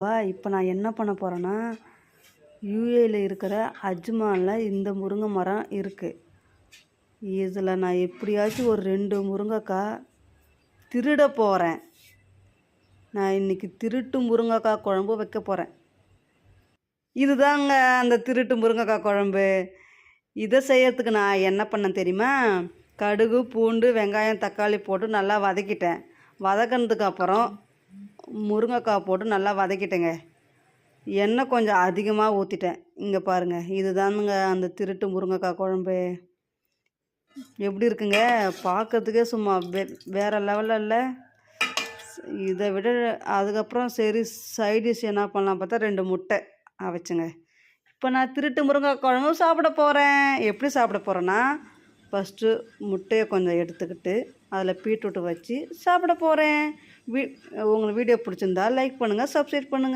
இப்போ நான் என்ன பண்ண போகிறேன்னா, யூஏயில் இருக்கிற அஜ்மானில் இந்த முருங்கை மரம் இருக்குது. இதில் நான் எப்படியாச்சும் ஒரு 2 முருங்கைக்காய் திருட போகிறேன். நான் இன்றைக்கி திருட்டு முருங்கைக்காய் குழம்பு வைக்க போகிறேன். இதுதாங்க அந்த திருட்டு முருங்கைக்காய் குழம்பு. இதை செய்யறதுக்கு நான் என்ன பண்ணேன் தெரியுமா? கடுகு, பூண்டு, வெங்காயம், தக்காளி போட்டு நல்லா வதக்கிட்டேன். வதக்கினதுக்கு அப்புறம் முருங்கைக்காய் போட்டு நல்லா வதக்கிட்டேங்க. எண்ணெய் கொஞ்சம் அதிகமாக ஊற்றிட்டேன். இங்கே பாருங்கள், இதுதானுங்க அந்த திருட்டு முருங்கைக்காய் குழம்பு. எப்படி இருக்குங்க? பார்க்கறதுக்கே சும்மா வேறு லெவலில் இல்லை. இதை விட அதுக்கப்புறம் சரி சைடிஷ் என்ன பண்ணலாம் பார்த்தா 2 முட்டை அவிச்சுங்க. இப்போ நான் திருட்டு முருங்கைக்காய் குழம்பு சாப்பிட போகிறேன். எப்படி சாப்பிட போகிறேன்னா, ஃபஸ்ட்டு முட்டையை கொஞ்சம் எடுத்துக்கிட்டு அதில் பீட்ரூட்டு வச்சு சாப்பிட போகிறேன். உங்களுக்கு வீடியோ பிடிச்சிருந்தா லைக் பண்ணுங்கள், சப்ஸ்கிரைப் பண்ணுங்கள்.